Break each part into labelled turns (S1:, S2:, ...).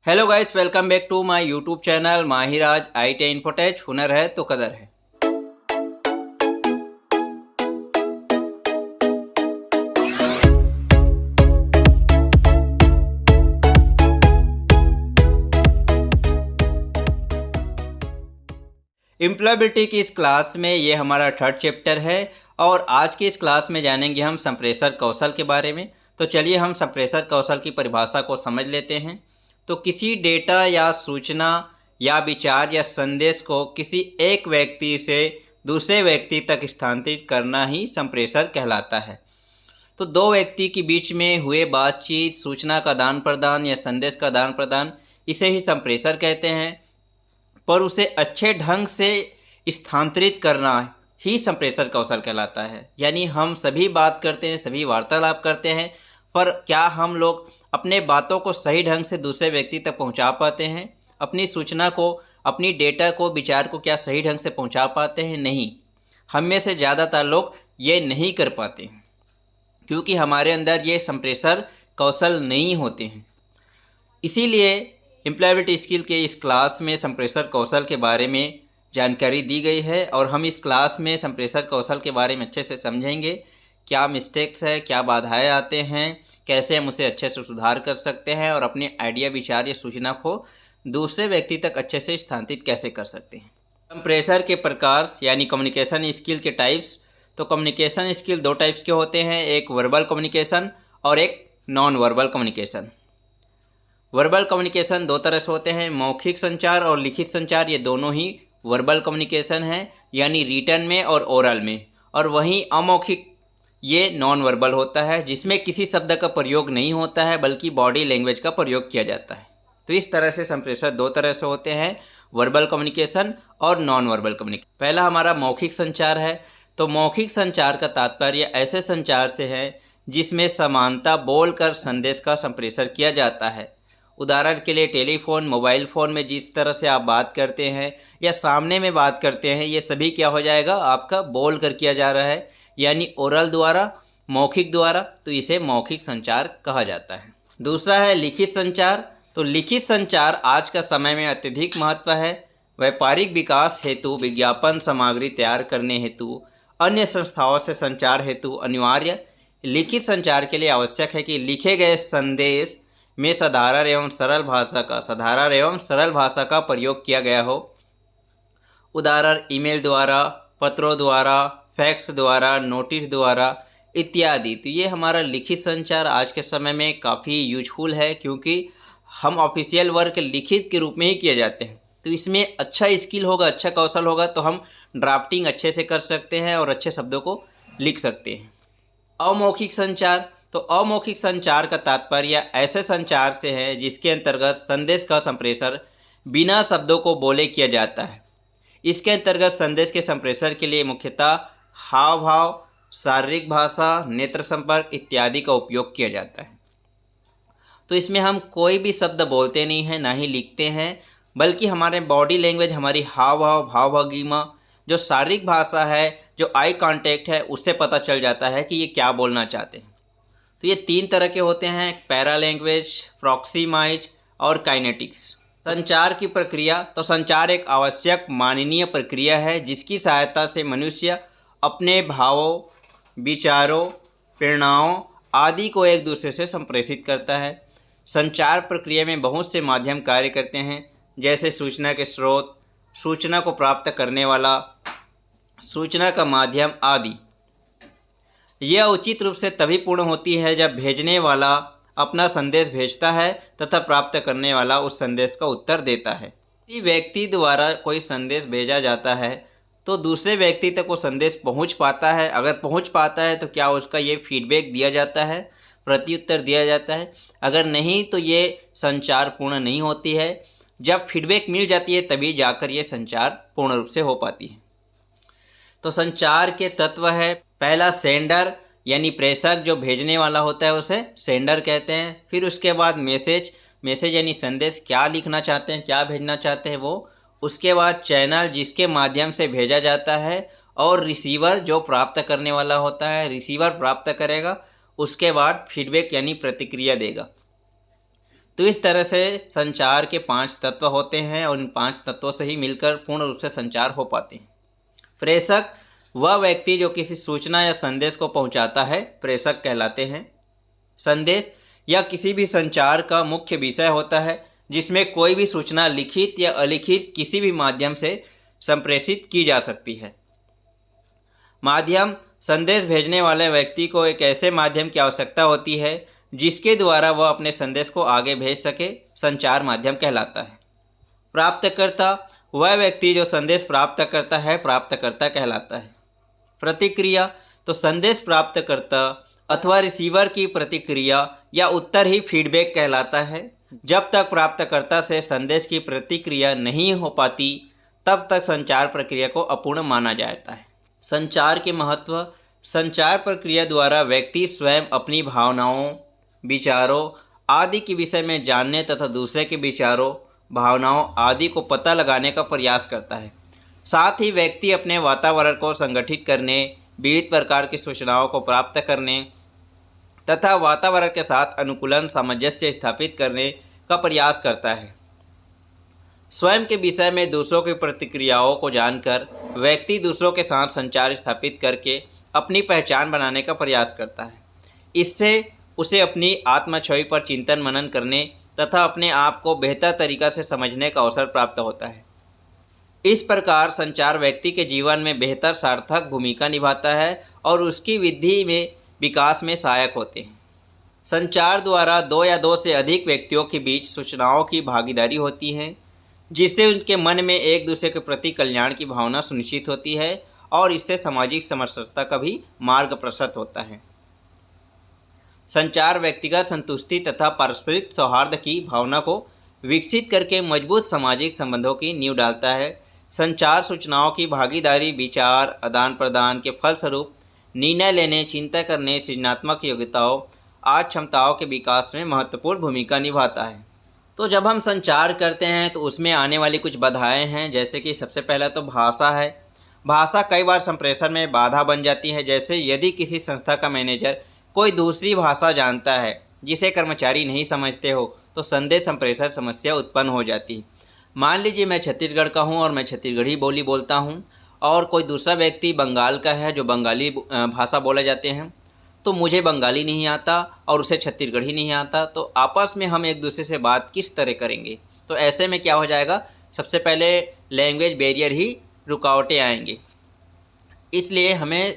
S1: Hello guys, welcome back to my YouTube channel Mahiraj IT Infotech. हुनर है तो कदर है। एम्प्लॉयबिलिटी की इस क्लास में ये हमारा थर्ड चैप्टर है और आज की इस क्लास में जानेंगे हम संप्रेषण कौशल के बारे में। तो चलिए हम संप्रेषण कौशल की परिभाषा को समझ लेते हैं। तो किसी डेटा या सूचना या विचार या संदेश को किसी एक व्यक्ति से दूसरे व्यक्ति तक स्थानांतरित करना ही संप्रेषण कहलाता है। तो दो व्यक्ति के बीच में हुए बातचीत, सूचना का आदान प्रदान या संदेश का आदान प्रदान, इसे ही संप्रेषण कहते हैं। पर उसे अच्छे ढंग से स्थानांतरित करना ही संप्रेषण कौशल कहलाता है। यानी हम सभी बात करते हैं, सभी वार्तालाप करते हैं, पर क्या हम लोग अपने बातों को सही ढंग से दूसरे व्यक्ति तक पहुंचा पाते हैं? अपनी सूचना को, अपनी डेटा को, विचार को क्या सही ढंग से पहुंचा पाते हैं? नहीं। हम में से ज़्यादातर लोग ये नहीं कर पाते हैं क्योंकि हमारे अंदर ये संप्रेषण कौशल नहीं होते हैं। इसीलिए एम्प्लॉयबिलिटी स्किल के इस क्लास में संप्रेषण कौशल के बारे में जानकारी दी गई है और हम इस क्लास में संप्रेषण कौशल के बारे में अच्छे से समझेंगे। क्या मिस्टेक्स है, क्या बाधाएं आते हैं, कैसे हम उसे अच्छे से सुधार कर सकते हैं और अपने आइडिया, विचार या सूचना को दूसरे व्यक्ति तक अच्छे से स्थानांतरित कैसे कर सकते हैं। संप्रेषण के प्रकार यानी कम्युनिकेशन स्किल के टाइप्स। तो कम्युनिकेशन स्किल दो टाइप्स के होते हैं, एक वर्बल कम्युनिकेशन और एक non verbal communication. Verbal communication दो तरह से होते हैं, मौखिक संचार और लिखित संचार। ये दोनों ही वर्बल कम्युनिकेशन है, यानी रिटन में और ओरल में। और वहीं अमौखिक ये नॉन वर्बल होता है, जिसमें किसी शब्द का प्रयोग नहीं होता है बल्कि बॉडी लैंग्वेज का प्रयोग किया जाता है। तो इस तरह से संप्रेषण दो तरह से होते हैं, वर्बल कम्युनिकेशन और नॉन वर्बल कम्युनिकेशन। पहला हमारा मौखिक संचार है। तो मौखिक संचार का तात्पर्य ऐसे संचार से है जिसमें समानता बोलकर संदेश का संप्रेषण किया जाता है। उदाहरण के लिए टेलीफोन, मोबाइल फ़ोन में जिस तरह से आप बात करते हैं या सामने में बात करते हैं, ये सभी क्या हो जाएगा, आपका बोल कर किया जा रहा है, यानी ओरल द्वारा, मौखिक द्वारा। तो इसे मौखिक संचार कहा जाता है। दूसरा है लिखित संचार। तो लिखित संचार आज का समय में अत्यधिक महत्व है। व्यापारिक विकास हेतु, विज्ञापन सामग्री तैयार करने हेतु, अन्य संस्थाओं से संचार हेतु अनिवार्य लिखित संचार के लिए आवश्यक है कि लिखे गए संदेश में साधारण एवं सरल भाषा का प्रयोग किया गया हो। उदाहरण ईमेल द्वारा, पत्रों द्वारा, फैक्स द्वारा, नोटिस द्वारा इत्यादि। तो ये हमारा लिखित संचार आज के समय में काफ़ी यूजफुल है क्योंकि हम ऑफिशियल वर्क लिखित के रूप में ही किए जाते हैं। तो इसमें अच्छा स्किल होगा, अच्छा कौशल होगा तो हम ड्राफ्टिंग अच्छे से कर सकते हैं और अच्छे शब्दों को लिख सकते हैं। अमौखिक संचार। तो अमौखिक संचार का तात्पर्य ऐसे संचार से है जिसके अंतर्गत संदेश का संप्रेषण बिना शब्दों को बोले किया जाता है। इसके अंतर्गत संदेश के संप्रेषण के लिए मुख्यतः हाव भाव, शारीरिक भाषा, नेत्र संपर्क इत्यादि का उपयोग किया जाता है। तो इसमें हम कोई भी शब्द बोलते नहीं हैं, ना ही लिखते हैं, बल्कि हमारे बॉडी लैंग्वेज, हमारी हाव भाव, भाव भंगिमा, जो शारीरिक भाषा है, जो आई कांटेक्ट है, उससे पता चल जाता है कि ये क्या बोलना चाहते हैं। तो ये तीन तरह के होते हैं, पैरा लैंग्वेज, प्रॉक्सिमाइज और काइनेटिक्स। संचार की प्रक्रिया। तो संचार एक आवश्यक माननीय प्रक्रिया है जिसकी सहायता से मनुष्य अपने भावों, विचारों, प्रेरणाओं आदि को एक दूसरे से संप्रेषित करता है। संचार प्रक्रिया में बहुत से माध्यम कार्य करते हैं, जैसे सूचना के स्रोत, सूचना को प्राप्त करने वाला, सूचना का माध्यम आदि। यह उचित रूप से तभी पूर्ण होती है जब भेजने वाला अपना संदेश भेजता है तथा प्राप्त करने वाला उस संदेश का उत्तर देता है। किसी व्यक्ति द्वारा कोई संदेश भेजा जाता है तो दूसरे व्यक्ति तक वो संदेश पहुंच पाता है। अगर पहुंच पाता है तो क्या उसका ये फीडबैक दिया जाता है, प्रत्युत्तर दिया जाता है। अगर नहीं तो ये संचार पूर्ण नहीं होती है। जब फीडबैक मिल जाती है तभी जाकर ये संचार पूर्ण रूप से हो पाती है। तो संचार के तत्व है, पहला सेंडर यानी प्रेषक, जो भेजने वाला होता है उसे सेंडर कहते हैं। फिर उसके बाद मैसेज यानी संदेश, क्या लिखना चाहते हैं, क्या भेजना चाहते हैं वो। उसके बाद चैनल, जिसके माध्यम से भेजा जाता है। और रिसीवर, जो प्राप्त करने वाला होता है, रिसीवर प्राप्त करेगा। उसके बाद फीडबैक यानी प्रतिक्रिया देगा। तो इस तरह से संचार के 5 तत्व होते हैं और इन 5 तत्वों से ही मिलकर पूर्ण रूप से संचार हो पाते हैं। प्रेषक वह व्यक्ति जो किसी सूचना या संदेश को पहुंचाता है, प्रेषक कहलाते हैं। संदेश या किसी भी संचार का मुख्य विषय होता है जिसमें कोई भी सूचना लिखित या अलिखित किसी भी माध्यम से संप्रेषित की जा सकती है। माध्यम संदेश भेजने वाले व्यक्ति को एक ऐसे माध्यम की आवश्यकता होती है जिसके द्वारा वह अपने संदेश को आगे भेज सके, संचार माध्यम कहलाता है। प्राप्तकर्ता वह व्यक्ति जो संदेश प्राप्त करता है, प्राप्तकर्ता कहलाता है। प्रतिक्रिया तो संदेश प्राप्तकर्ता अथवा रिसीवर की प्रतिक्रिया या उत्तर ही फीडबैक कहलाता है। जब तक प्राप्तकर्ता से संदेश की प्रतिक्रिया नहीं हो पाती तब तक संचार प्रक्रिया को अपूर्ण माना जाता है। संचार के महत्व। संचार प्रक्रिया द्वारा व्यक्ति स्वयं अपनी भावनाओं, विचारों आदि के विषय में जानने तथा दूसरे के विचारों, भावनाओं आदि को पता लगाने का प्रयास करता है। साथ ही व्यक्ति अपने वातावरण को संगठित करने, विविध प्रकार की सूचनाओं को प्राप्त करने तथा वातावरण के साथ अनुकूलन सामंजस्य स्थापित करने का प्रयास करता है। स्वयं के विषय में दूसरों की प्रतिक्रियाओं को जानकर व्यक्ति दूसरों के साथ संचार स्थापित करके अपनी पहचान बनाने का प्रयास करता है। इससे उसे अपनी आत्मछवि पर चिंतन मनन करने तथा अपने आप को बेहतर तरीक़ा से समझने का अवसर प्राप्त होता है। इस प्रकार संचार व्यक्ति के जीवन में बेहतर सार्थक भूमिका निभाता है और उसकी वृद्धि में विकास में सहायक होते हैं। संचार द्वारा 2 या 2 से अधिक व्यक्तियों के बीच सूचनाओं की भागीदारी होती है जिससे उनके मन में एक दूसरे के प्रति कल्याण की भावना सुनिश्चित होती है और इससे सामाजिक समरसता का भी मार्ग प्रशस्त होता है। संचार व्यक्तिगत संतुष्टि तथा पारस्परिक सौहार्द की भावना को विकसित करके मजबूत सामाजिक संबंधों की नींव डालता है। संचार सूचनाओं की भागीदारी विचार आदान प्रदान के फलस्वरूप निर्णय लेने, चिंता करने, सृजनात्मक योग्यताओं आदि क्षमताओं के विकास में महत्वपूर्ण भूमिका निभाता है। तो जब हम संचार करते हैं तो उसमें आने वाली कुछ बाधाएं हैं, जैसे कि सबसे पहला तो भाषा है। भाषा कई बार संप्रेषण में बाधा बन जाती है। जैसे यदि किसी संस्था का मैनेजर कोई दूसरी भाषा जानता है जिसे कर्मचारी नहीं समझते हो तो संदेश संप्रेषण समस्या उत्पन्न हो जाती है। मान लीजिए मैं छत्तीसगढ़ का हूँ और मैं छत्तीसगढ़ी बोली बोलता हूँ और कोई दूसरा व्यक्ति बंगाल का है जो बंगाली भाषा बोले जाते हैं, तो मुझे बंगाली नहीं आता और उसे छत्तीसगढ़ी नहीं आता, तो आपस में हम एक दूसरे से बात किस तरह करेंगे? तो ऐसे में क्या हो जाएगा, सबसे पहले लैंग्वेज बैरियर ही रुकावटें आएंगी। इसलिए हमें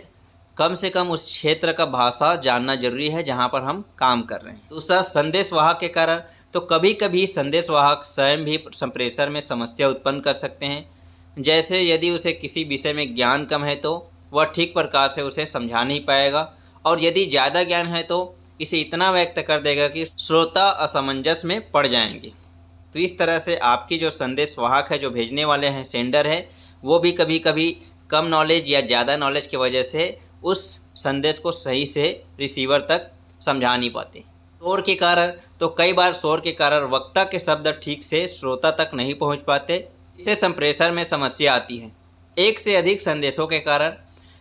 S1: कम से कम उस क्षेत्र का भाषा जानना जरूरी है जहाँ पर हम काम कर रहे हैं। दूसरा संदेशवाहक के कारण, तो कभी कभी संदेशवाहक स्वयं भी संप्रेषण में समस्या उत्पन्न कर सकते हैं। जैसे यदि उसे किसी विषय में ज्ञान कम है तो वह ठीक प्रकार से उसे समझा नहीं पाएगा और यदि ज़्यादा ज्ञान है तो इसे इतना व्यक्त कर देगा कि श्रोता असमंजस में पड़ जाएंगे। तो इस तरह से आपकी जो संदेशवाहक है, जो भेजने वाले हैं, सेंडर है, वो भी कभी कभी कम नॉलेज या ज़्यादा नॉलेज की वजह से उस संदेश को सही से रिसीवर तक समझा नहीं पाते। शोर के कारण, तो कई बार शोर के कारण वक्ता के शब्द ठीक से श्रोता तक नहीं पहुंच पाते, इससे संप्रेषण में समस्या आती है। एक से अधिक संदेशों के कारण,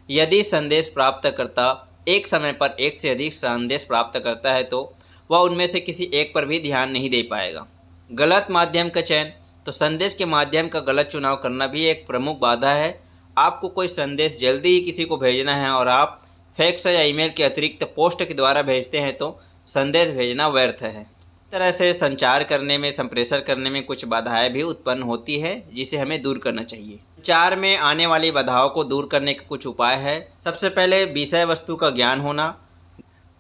S1: यदि संदेश प्राप्तकर्ता एक समय पर एक से अधिक संदेश प्राप्त करता है तो वह उनमें से किसी एक पर भी ध्यान नहीं दे पाएगा। गलत माध्यम का चयन, तो संदेश के माध्यम का गलत चुनाव करना भी एक प्रमुख बाधा है। आपको कोई संदेश जल्दी ही किसी को भेजना है और आप फैक्स या ईमेल के अतिरिक्त पोस्ट के द्वारा भेजते हैं तो संदेश भेजना व्यर्थ है। इस तरह से संचार करने में, संप्रेषण करने में कुछ बाधाएं भी उत्पन्न होती है जिसे हमें दूर करना चाहिए। संचार में आने वाली बाधाओं को दूर करने के कुछ उपाय है। सबसे पहले विषय वस्तु का ज्ञान होना,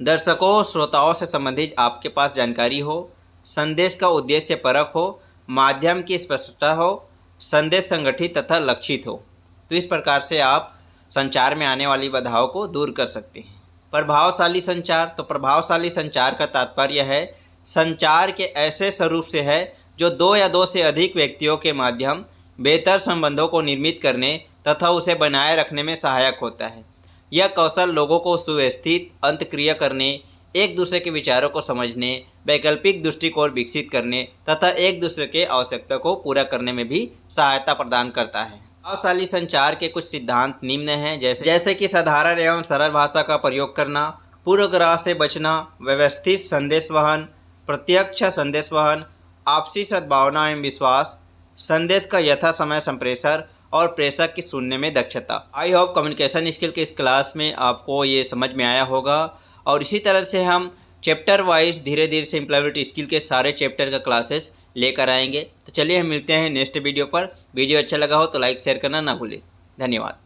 S1: दर्शकों श्रोताओं से संबंधित आपके पास जानकारी हो, संदेश का उद्देश्य परख हो, माध्यम की स्पष्टता हो, संदेश संगठित तथा लक्षित हो। तो इस प्रकार से आप संचार में आने वाली बाधाओं को दूर कर सकते हैं। प्रभावशाली संचार, तो प्रभावशाली संचार का तात्पर्य है संचार के ऐसे स्वरूप से है जो 2 या 2 से अधिक व्यक्तियों के माध्यम बेहतर संबंधों को निर्मित करने तथा उसे बनाए रखने में सहायक होता है। यह कौशल लोगों को सुव्यवस्थित अंतःक्रिया करने, एक दूसरे के विचारों को समझने, वैकल्पिक दृष्टिकोण विकसित करने तथा एक दूसरे के आवश्यकता को पूरा करने में भी सहायता प्रदान करता है। प्रभावशाली संचार के कुछ सिद्धांत निम्न हैं, जैसे कि साधारण एवं सरल भाषा का प्रयोग करना, पूर्वाग्रह से बचना, व्यवस्थित संदेश वहन, प्रत्यक्ष संदेशवहन, आपसी सद्भावना एवं विश्वास, संदेश का यथा समय संप्रेषण और प्रेषक की सुनने में दक्षता। आई होप कम्युनिकेशन स्किल के इस क्लास में आपको ये समझ में आया होगा और इसी तरह से हम चैप्टर वाइज धीरे धीरे से एम्प्लॉयबिलिटी स्किल के सारे चैप्टर का क्लासेस लेकर आएंगे। तो चलिए हम मिलते हैं नेक्स्ट वीडियो पर। वीडियो अच्छा लगा हो तो लाइक शेयर करना ना भूलें। धन्यवाद।